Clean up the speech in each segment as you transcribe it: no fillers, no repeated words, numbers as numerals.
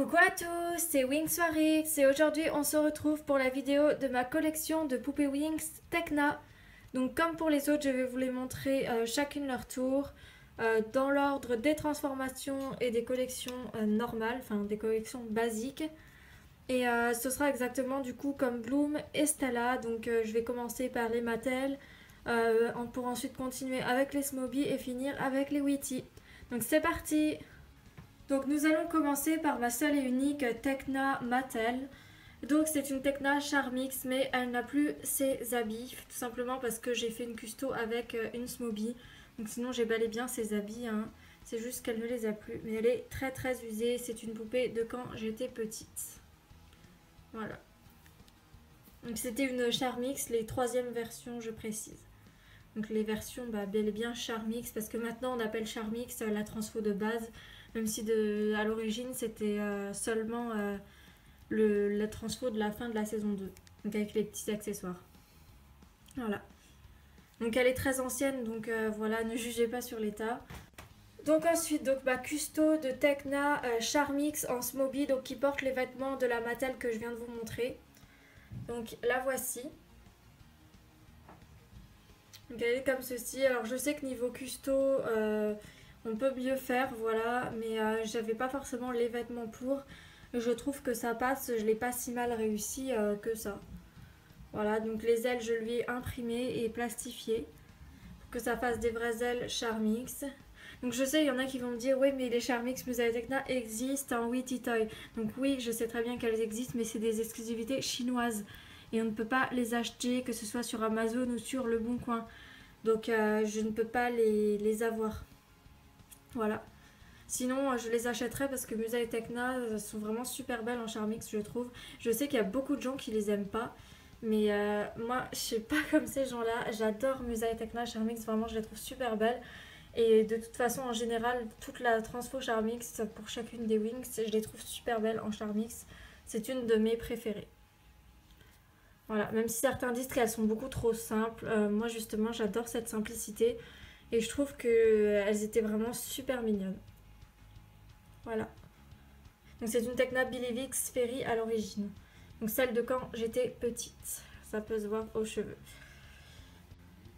Coucou à tous, c'est Wings Warix et aujourd'hui on se retrouve pour la vidéo de ma collection de poupées Wings Tekna. Donc comme pour les autres, je vais vous les montrer chacune leur tour dans l'ordre des transformations et des collections normales, enfin des collections basiques. Et ce sera exactement du coup comme Bloom et Stella. Donc je vais commencer par les Mattel pour ensuite continuer avec les Smoby et finir avec les Witty. Donc c'est parti! Donc nous allons commencer par ma seule et unique Tekna Mattel. Donc c'est une Tekna Charmix mais elle n'a plus ses habits, tout simplement parce que j'ai fait une custo avec une Smoby. Donc sinon j'ai bel et bien ses habits, hein. C'est juste qu'elle ne les a plus. Mais elle est très très usée, c'est une poupée de quand j'étais petite. Voilà. Donc c'était une Charmix, les troisième versions je précise. Donc les versions bel et bien Charmix, parce que maintenant on appelle Charmix la transfo de base. Même si à l'origine c'était seulement la transfo de la fin de la saison 2. Donc avec les petits accessoires. Voilà. Donc elle est très ancienne, donc voilà, ne jugez pas sur l'état. Donc ensuite, donc ma custo de Tekna Charmix en Smoby, donc qui porte les vêtements de la Mattel que je viens de vous montrer. Donc la voici. Donc elle est comme ceci. Alors je sais que niveau custo, on peut mieux faire, voilà, mais j'avais pas forcément les vêtements pour. Je trouve que ça passe, je l'ai pas si mal réussi que ça. Voilà, donc les ailes, je lui ai imprimé et plastifié pour que ça fasse des vraies ailes Charmix. Donc je sais, il y en a qui vont me dire, oui, mais les Charmix Musée Tekna existent en Witty Toy. Donc oui, je sais très bien qu'elles existent, mais c'est des exclusivités chinoises. Et on ne peut pas les acheter, que ce soit sur Amazon ou sur Le Bon Coin. Donc je ne peux pas les avoir. Voilà. Sinon, je les achèterais parce que Musa et Tekna sont vraiment super belles en Charmix, je trouve. Je sais qu'il y a beaucoup de gens qui les aiment pas. Mais moi, je suis pas comme ces gens-là. J'adore Musa et Tekna Charmix, vraiment, je les trouve super belles. Et de toute façon, en général, toute la transfo Charmix pour chacune des Wings, je les trouve super belles en Charmix. C'est une de mes préférées. Voilà, même si certains disent qu'elles sont beaucoup trop simples, moi justement j'adore cette simplicité et je trouve qu'elles étaient vraiment super mignonnes. Voilà. Donc c'est une Tekna Billivix Fairy à l'origine. Donc celle de quand j'étais petite. Ça peut se voir aux cheveux.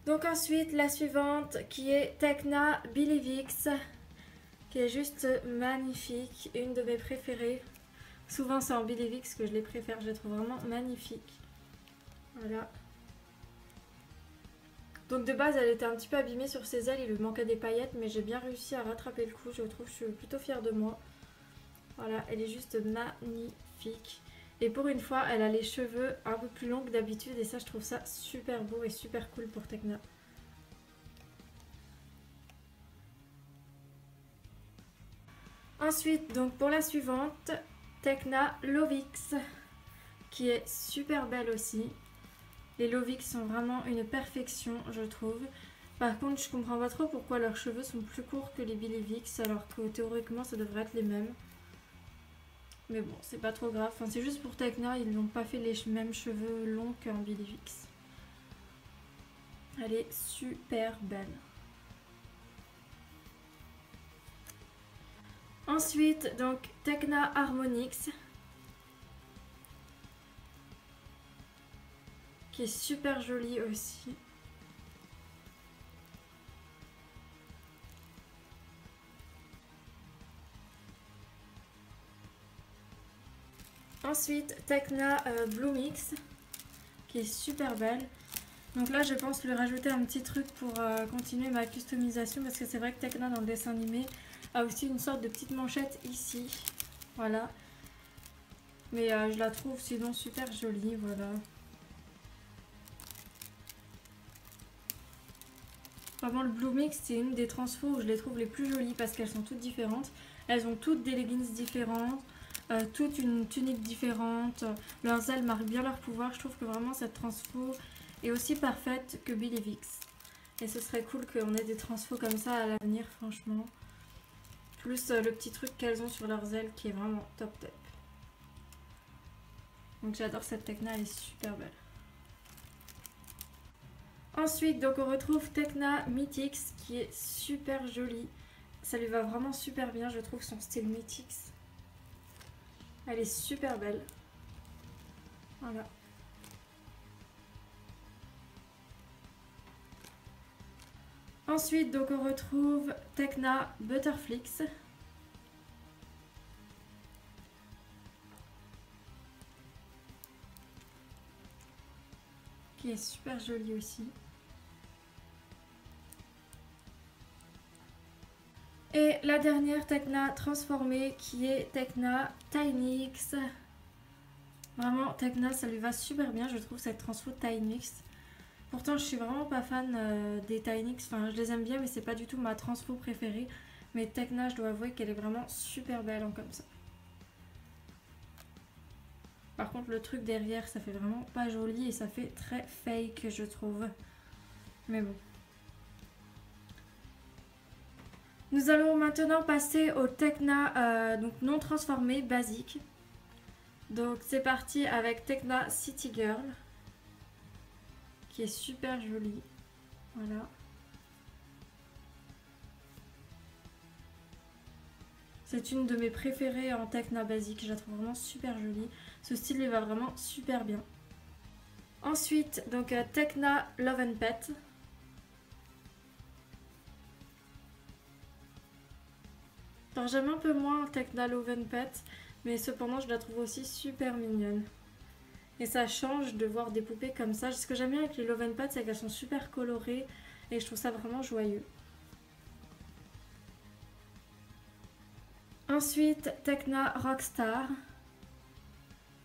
Donc ensuite la suivante qui est Tekna Billivix, qui est juste magnifique, une de mes préférées. Souvent c'est en Billivix que je les préfère, je les trouve vraiment magnifiques. Voilà. Donc de base elle était un petit peu abîmée sur ses ailes, il lui manquait des paillettes, mais j'ai bien réussi à rattraper le coup, je trouve, je suis plutôt fière de moi. Voilà, elle est juste magnifique. Et pour une fois, elle a les cheveux un peu plus longs que d'habitude et ça je trouve ça super beau et super cool pour Tekna. Ensuite, donc pour la suivante, Tekna Lovix, qui est super belle aussi. Les Lovix sont vraiment une perfection, je trouve. Par contre, je comprends pas trop pourquoi leurs cheveux sont plus courts que les Billivix, alors que théoriquement, ça devrait être les mêmes. Mais bon, c'est pas trop grave. Enfin, c'est juste pour Tekna, ils n'ont pas fait les mêmes cheveux longs qu'un Billivix. Elle est super belle. Ensuite, donc, Tekna Harmonix, qui est super jolie aussi. Ensuite, Tekna Bloomix, qui est super belle. Donc là, je pense lui rajouter un petit truc pour continuer ma customisation, parce que c'est vrai que Tekna, dans le dessin animé, a aussi une sorte de petite manchette ici. Voilà. Mais je la trouve sinon super jolie, voilà. Vraiment, le Bloomix, c'est une des transfos où je les trouve les plus jolies parce qu'elles sont toutes différentes. Elles ont toutes des leggings différentes, toutes une tunique différente. Leurs ailes marquent bien leur pouvoir. Je trouve que vraiment cette transfo est aussi parfaite que Billivix. Et ce serait cool qu'on ait des transfos comme ça à l'avenir, franchement. Plus le petit truc qu'elles ont sur leurs ailes qui est vraiment top top. Donc j'adore cette Tekna, elle est super belle. Ensuite, donc on retrouve Tekna Mythix qui est super jolie. Ça lui va vraiment super bien, je trouve, son style Mythix. Elle est super belle. Voilà. Ensuite, donc on retrouve Tecna Butterflix. Qui est super jolie aussi. Et la dernière Tecna transformée qui est Tecna Tynix. Vraiment, Tecna, ça lui va super bien, je trouve, cette transfo Tynix. Pourtant, je suis vraiment pas fan des Tynix. Enfin, je les aime bien, mais c'est pas du tout ma transfo préférée. Mais Tecna, je dois avouer qu'elle est vraiment super belle en comme ça. Par contre, le truc derrière, ça fait vraiment pas joli et ça fait très fake, je trouve. Mais bon. Nous allons maintenant passer au Tecna donc non transformé, basique. Donc c'est parti avec Tecna City Girl. Qui est super jolie. Voilà. C'est une de mes préférées en Tecna basique. Je la trouve vraiment super jolie. Ce style lui va vraiment super bien. Ensuite, donc Tecna Love and Pet. Alors j'aime un peu moins Tecna Love and Pet, mais cependant je la trouve aussi super mignonne. Et ça change de voir des poupées comme ça. Ce que j'aime bien avec les Love and Pet, c'est qu'elles sont super colorées et je trouve ça vraiment joyeux. Ensuite, Tecna Rockstar,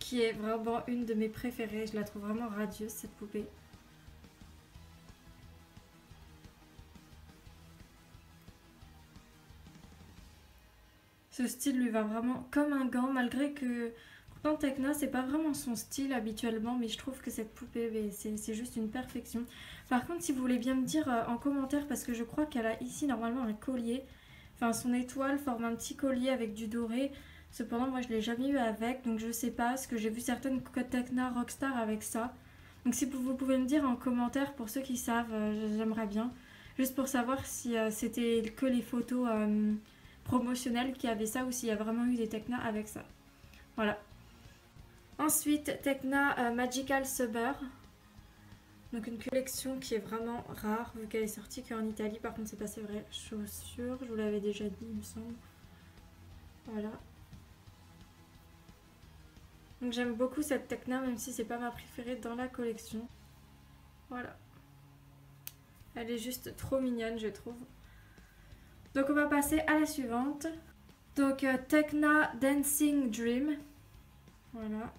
qui est vraiment une de mes préférées. Je la trouve vraiment radieuse cette poupée. Ce style lui va vraiment comme un gant, malgré que pourtant Tecna c'est pas vraiment son style habituellement, mais je trouve que cette poupée c'est juste une perfection. Par contre, si vous voulez bien me dire en commentaire, parce que je crois qu'elle a ici normalement un collier, enfin son étoile forme un petit collier avec du doré. Cependant moi je l'ai jamais eu avec, donc je sais pas, parce que j'ai vu certaines Tecna Rockstar avec ça. Donc si vous pouvez me dire en commentaire pour ceux qui savent, j'aimerais bien. Juste pour savoir si c'était que les photos promotionnelles qui avaient ça ou s'il y a vraiment eu des Tecna avec ça. Voilà. Ensuite, Tecna Magical Summer. Donc une collection qui est vraiment rare vu qu'elle est sortie qu'en Italie. Par contre, c'est pas vrai. Chaussures, je vous l'avais déjà dit, il me semble. Voilà. Donc j'aime beaucoup cette Tecna, même si c'est pas ma préférée dans la collection. Voilà. Elle est juste trop mignonne, je trouve. Donc on va passer à la suivante. Donc Tecna Dancing Dream. Voilà.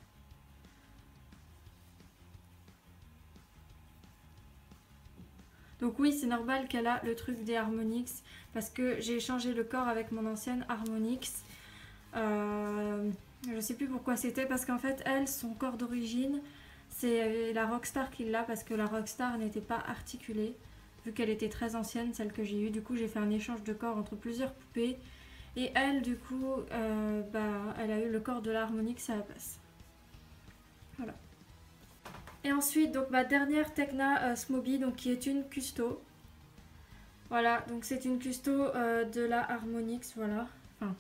Donc oui, c'est normal qu'elle a le truc des Harmonix parce que j'ai échangé le corps avec mon ancienne Harmonix. Je sais plus pourquoi c'était, parce qu'en fait, elle, son corps d'origine, c'est la Rockstar qui l'a, parce que la Rockstar n'était pas articulée, vu qu'elle était très ancienne, celle que j'ai eue. Du coup, j'ai fait un échange de corps entre plusieurs poupées. Et elle, du coup, elle a eu le corps de la Harmonix à la place. Voilà. Et ensuite, donc ma dernière Tecna Smoby, donc qui est une custo. Voilà, donc c'est une custo de la Harmonix, voilà. Enfin,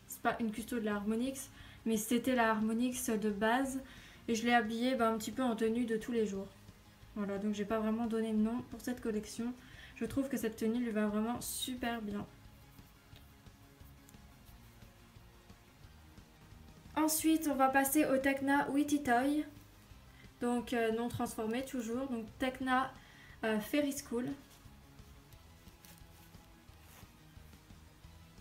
c'est pas une custo de la Harmonix, mais c'était la Harmonix de base. Et je l'ai habillée un petit peu en tenue de tous les jours. Voilà, donc j'ai pas vraiment donné de nom pour cette collection. Je trouve que cette tenue lui va vraiment super bien. Ensuite, on va passer au Tecna Witty Toy. Donc non transformé toujours. Donc Tecna Fairy School.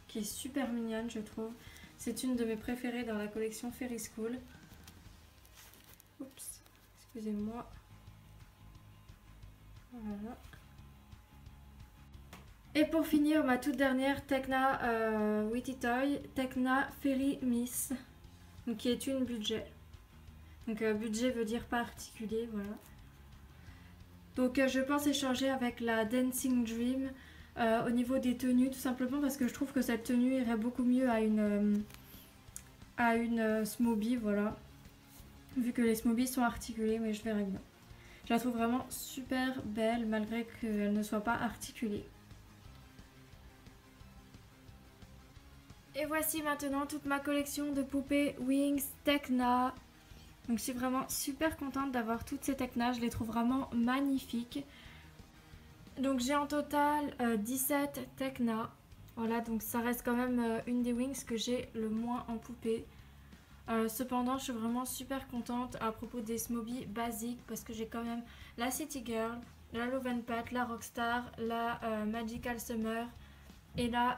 Qui est super mignonne, je trouve. C'est une de mes préférées dans la collection Fairy School. Oups, excusez-moi. Voilà. Et pour finir, ma toute dernière Tecna Witty Toy, Tecna Fairy Miss, donc qui est une budget. Donc budget veut dire particulier, voilà. Donc je pense échanger avec la Dancing Dream au niveau des tenues, tout simplement parce que je trouve que cette tenue irait beaucoup mieux à une Smoby, voilà. Vu que les Smobies sont articulées, mais je verrai bien. Je la trouve vraiment super belle malgré qu'elle ne soit pas articulée. Et voici maintenant toute ma collection de poupées Wings Tekna. Donc je suis vraiment super contente d'avoir toutes ces Tekna, je les trouve vraiment magnifiques. Donc j'ai en total 17 Tekna. Voilà, donc ça reste quand même une des Wings que j'ai le moins en poupée. Cependant, je suis vraiment super contente à propos des Smoby basiques parce que j'ai quand même la City Girl, la Love and Pet, la Rockstar, la Magical Summer et la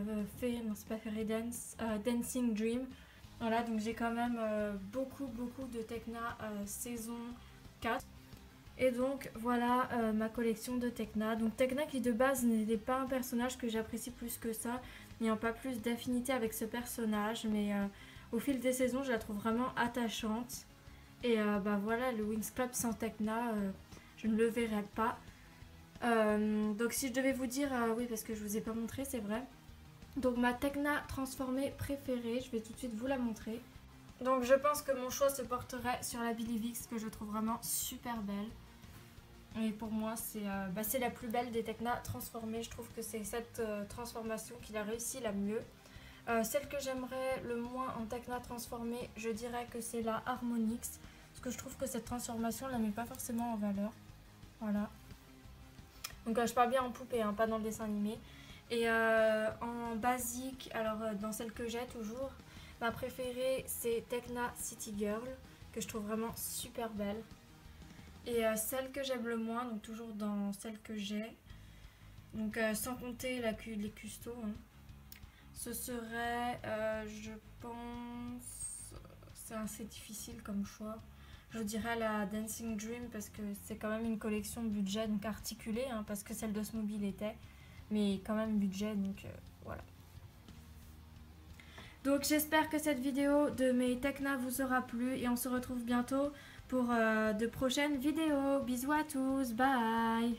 non c'est pas Fairy Dance, Dancing Dream. Voilà, donc j'ai quand même beaucoup de Tekna saison 4. Et donc voilà ma collection de Tekna. Donc Tekna qui de base n'était pas un personnage que j'apprécie plus que ça, n'ayant pas plus d'affinité avec ce personnage, mais au fil des saisons je la trouve vraiment attachante. Et bah voilà, le Wings Club sans Tekna, je ne le verrai pas. Donc si je devais vous dire, oui parce que je vous ai pas montré, c'est vrai. Donc ma Tekna transformée préférée, je vais tout de suite vous la montrer. Donc je pense que mon choix se porterait sur la Billy Vix que je trouve vraiment super belle. Et pour moi c'est la plus belle des Tekna transformées, je trouve que c'est cette transformation qu'il a réussi la mieux. Celle que j'aimerais le moins en Tekna transformée, je dirais que c'est la Harmonix. Parce que je trouve que cette transformation ne la met pas forcément en valeur. Voilà. Donc je parle bien en poupée, hein, pas dans le dessin animé. Et en basique, alors dans celle que j'ai toujours, ma préférée c'est Tekna City Girl, que je trouve vraiment super belle. Et celle que j'aime le moins, donc toujours dans celle que j'ai, donc sans compter les custos, hein, ce serait, je pense, c'est assez difficile comme choix. Je dirais la Dancing Dream parce que c'est quand même une collection budget, donc articulée, hein, parce que celle de Smobile l'était, mais quand même budget, donc voilà. Donc j'espère que cette vidéo de mes Tekna vous aura plu et on se retrouve bientôt pour de prochaines vidéos. Bisous à tous, bye!